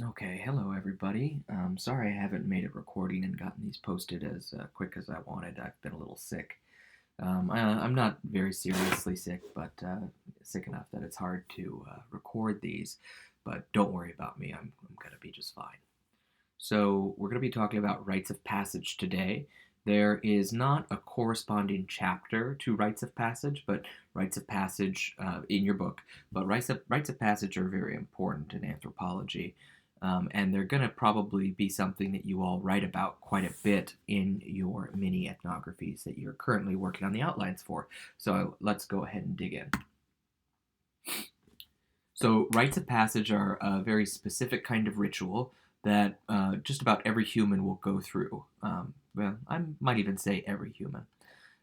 Okay, hello everybody. Sorry I haven't made a recording and gotten these posted as quick as I wanted. I've been a little sick. I'm not very seriously sick, but sick enough that it's hard to record these. But don't worry about me, I'm going to be just fine. So, we're going to be talking about rites of passage today. There is not a corresponding chapter to rites of passage, but rites of passage in your book. But rites of passage are very important in anthropology, and they're going to probably be something that you all write about quite a bit in your mini ethnographies that you're currently working on the outlines for. So, let's go ahead and dig in. So, rites of passage are a very specific kind of ritual that just about every human will go through. Well, I might even say every human.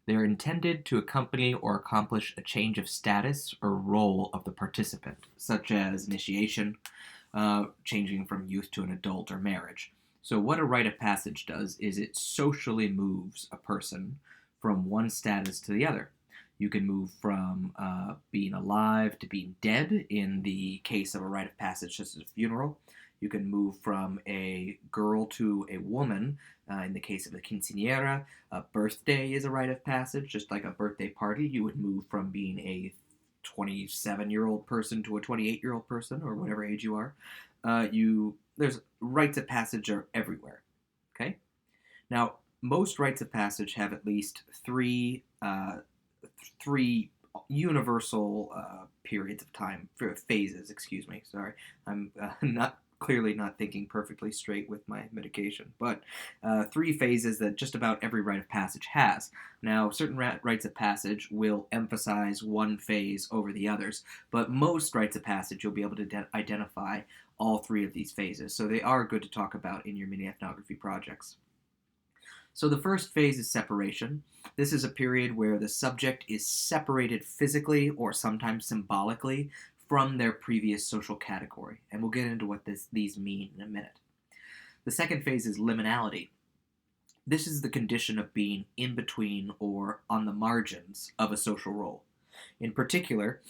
They're intended to accompany or accomplish a change of status or role of the participant, such as initiation, changing from youth to an adult, or marriage. So, what a rite of passage does is it socially moves a person from one status to the other. You can move from being alive to being dead in the case of a rite of passage, such as a funeral. You can move from a girl to a woman in the case of a quinceanera. A birthday is a rite of passage, just like a birthday party. You would move from being a 27-year-old person to a 28-year-old person, or whatever age you are. There's rites of passage are everywhere. Okay. Now, most rites of passage have at least three universal periods of time, phases. Excuse me. Sorry, I'm not clearly not thinking perfectly straight with my medication, but three phases that just about every rite of passage has. Now, certain rites of passage will emphasize one phase over the others, but most rites of passage you'll be able to identify all three of these phases, so they are good to talk about in your mini ethnography projects. So the first phase is separation. This is a period where the subject is separated physically or sometimes symbolically from their previous social category, and we'll get into what these mean in a minute. The second phase is liminality. This is the condition of being in between or on the margins of a social role. In particular,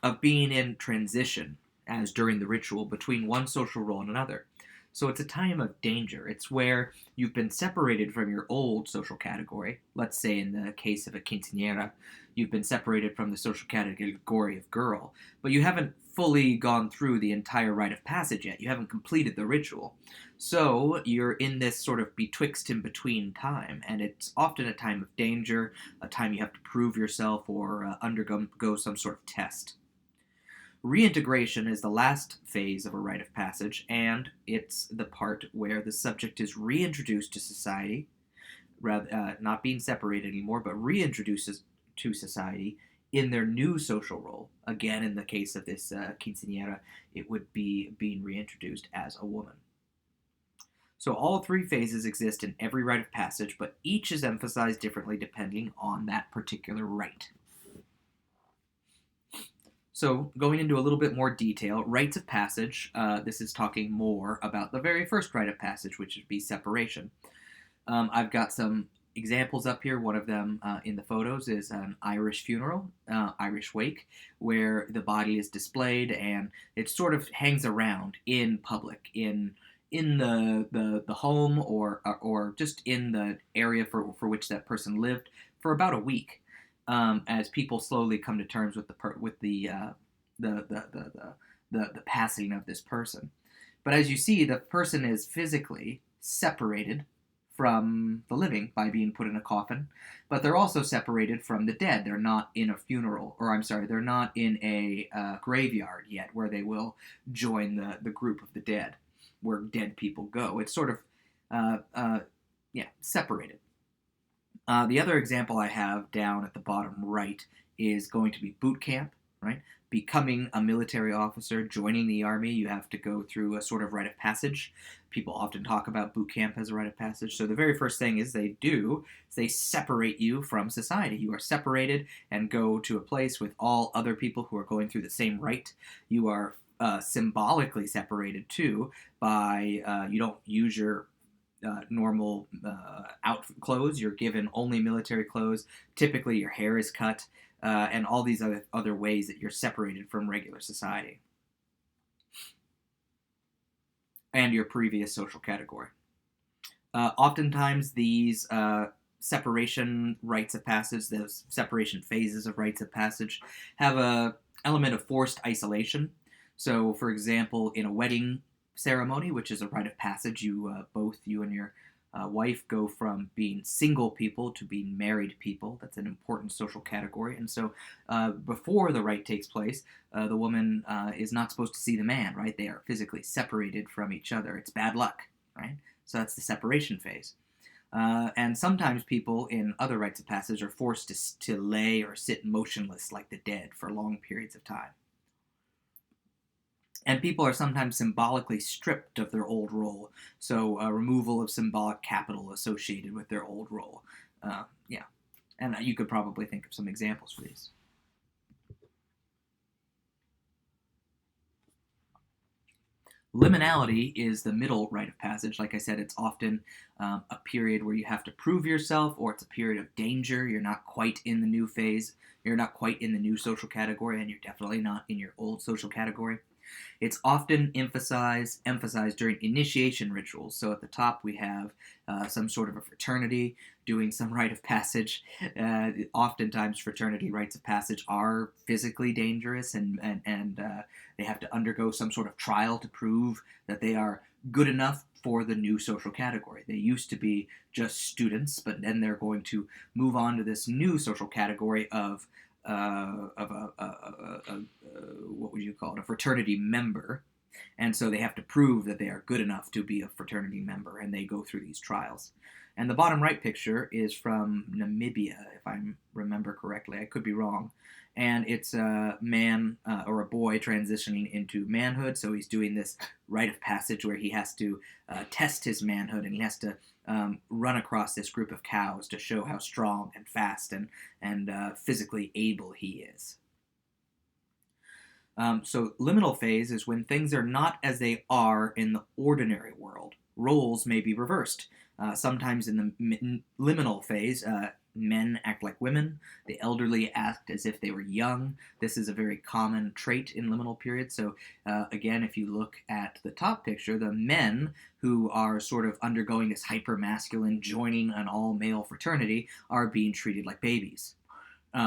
of being in transition, as during the ritual, between one social role and another. So it's a time of danger. It's where you've been separated from your old social category. Let's say in the case of a quinceanera, you've been separated from the social category of girl, but you haven't fully gone through the entire rite of passage yet. You haven't completed the ritual. So you're in this sort of betwixt and between time, and it's often a time of danger, a time you have to prove yourself or undergo some sort of test. Reintegration is the last phase of a rite of passage, and it's the part where the subject is reintroduced to society, rather not being separated anymore, but reintroduces to society in their new social role. Again, in the case of this quinceanera, it would be being reintroduced as a woman. So all three phases exist in every rite of passage, but each is emphasized differently depending on that particular rite. So, going into a little bit more detail, rites of passage, this is talking more about the very first rite of passage, which would be separation. I've got some examples up here. One of them in the photos is an Irish funeral, Irish wake, where the body is displayed and it sort of hangs around in public, in the home or just in the area for which that person lived for about a week, as people slowly come to terms with the, the, the, the passing of this person. But as you see, the person is physically separated from the living by being put in a coffin, but they're also separated from the dead. They're not in a funeral, or I'm sorry, they're not in a graveyard yet where they will join the group of the dead, where dead people go. It's sort of, separated. The other example I have down at the bottom right is going to be boot camp, right? Becoming a military officer, joining the army, you have to go through a sort of rite of passage. People often talk about boot camp as a rite of passage. So the very first thing they do is they separate you from society. You are separated and go to a place with all other people who are going through the same rite. You are symbolically separated too by you don't use your normal outfit clothes. You're given only military clothes. Typically, your hair is cut, and all these other ways that you're separated from regular society. and your previous social category. Oftentimes, these separation rites of passage, those separation phases of rites of passage, have a element of forced isolation. So, for example, in a wedding ceremony, which is a rite of passage, you and your wife go from being single people to being married people. That's an important social category. And so, before the rite takes place, the woman is not supposed to see the man, right? They are physically separated from each other. It's bad luck, right? So that's the separation phase. And sometimes people in other rites of passage are forced to lay or sit motionless like the dead for long periods of time. And people are sometimes symbolically stripped of their old role, so removal of symbolic capital associated with their old role. Yeah, and you could probably think of some examples for these. Liminality is the middle rite of passage. Like I said, it's often a period where you have to prove yourself, or it's a period of danger. You're not quite in the new phase. You're not quite in the new social category, and you're definitely not in your old social category. It's often emphasized during initiation rituals. So at the top we have some sort of a fraternity doing some rite of passage. Oftentimes fraternity rites of passage are physically dangerous, and they have to undergo some sort of trial to prove that they are good enough for the new social category. They used to be just students, but then they're going to move on to this new social category of what would you call it, a fraternity member. And so they have to prove that they are good enough to be a fraternity member, and they go through these trials. And the bottom right picture is from Namibia, if I remember correctly. I could be wrong. And it's a man or a boy transitioning into manhood. So he's doing this rite of passage where he has to test his manhood, and he has to run across this group of cows to show how strong and fast and physically able he is. So liminal phase is when things are not as they are in the ordinary world. Roles may be reversed. Sometimes in the liminal phase, men act like women. The elderly act as if they were young. This is a very common trait in liminal periods. So again, if you look at the top picture, the men who are sort of undergoing this hyper-masculine, joining an all-male fraternity are being treated like babies,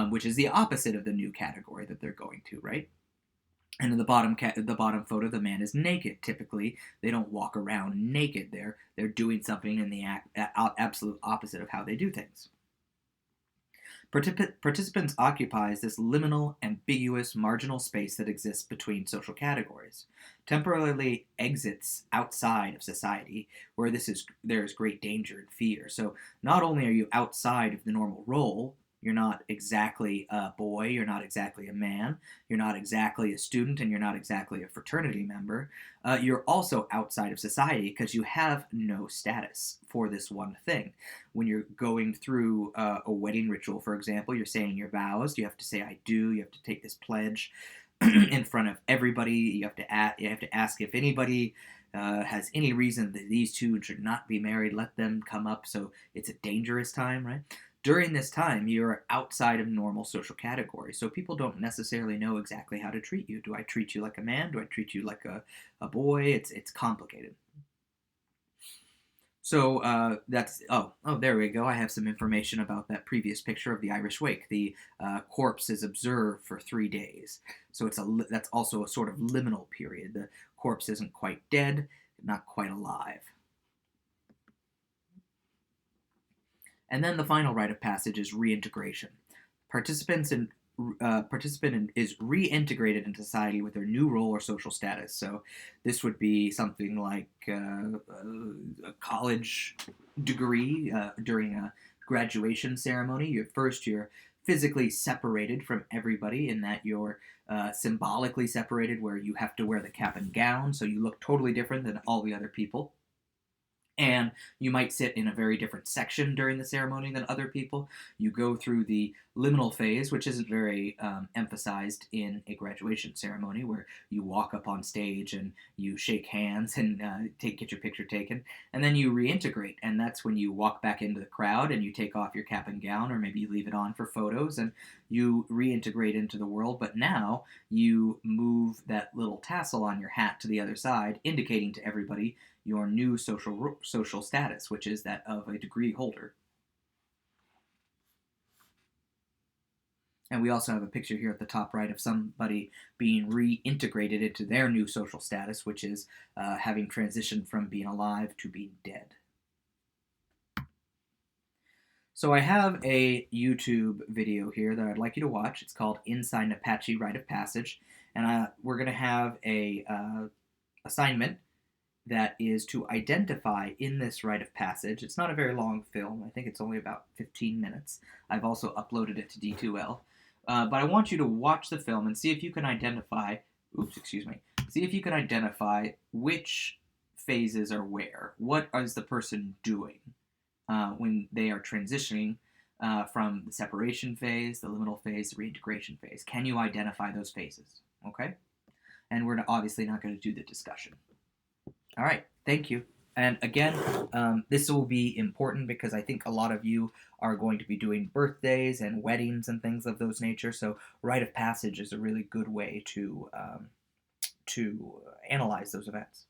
which is the opposite of the new category that they're going to, right? And in the bottom photo, the man is naked. Typically, they don't walk around naked. They're doing something in the absolute opposite of how they do things. Participants occupies this liminal, ambiguous, marginal space that exists between social categories. Temporarily exits outside of society, where there is great danger and fear. So not only are you outside of the normal role, you're not exactly a boy, you're not exactly a man, you're not exactly a student, and you're not exactly a fraternity member. You're also outside of society because you have no status for this one thing. When you're going through a wedding ritual, for example, you're saying your vows, you have to say I do, you have to take this pledge in front of everybody, you have to ask if anybody has any reason that these two should not be married, let them come up. So it's a dangerous time, right? During this time, you're outside of normal social categories, so people don't necessarily know exactly how to treat you. Do I treat you like a man? Do I treat you like a boy? It's complicated. So that's there we go. I have some information about that previous picture of the Irish wake. The corpse is observed for 3 days, so that's also a sort of liminal period. The corpse isn't quite dead, not quite alive. And then the final rite of passage is reintegration. Participant is reintegrated into society with their new role or social status. So this would be something like a college degree during a graduation ceremony. You're physically separated from everybody in that you're symbolically separated, where you have to wear the cap and gown, so you look totally different than all the other people. And you might sit in a very different section during the ceremony than other people. You go through the liminal phase, which isn't very emphasized in a graduation ceremony, where you walk up on stage and you shake hands and get your picture taken, and then you reintegrate, and that's when you walk back into the crowd and you take off your cap and gown, or maybe you leave it on for photos, and you reintegrate into the world. But now you move that little tassel on your hat to the other side, indicating to everybody your new social status, which is that of a degree holder. And we also have a picture here at the top right of somebody being reintegrated into their new social status, which is having transitioned from being alive to being dead. So I have a YouTube video here that I'd like you to watch. It's called Inside an Apache Rite of Passage. And we're going to have a assignment that is to identify in this rite of passage. It's not a very long film. I think it's only about 15 minutes. I've also uploaded it to D2L. But I want you to watch the film and see if you can identify, see if you can identify which phases are where. What is the person doing when they are transitioning from the separation phase, the liminal phase, the reintegration phase? Can you identify those phases? Okay? And we're obviously not going to do the discussion. All right, thank you. And again, this will be important because I think a lot of you are going to be doing birthdays and weddings and things of those nature. So rite of passage is a really good way to analyze those events.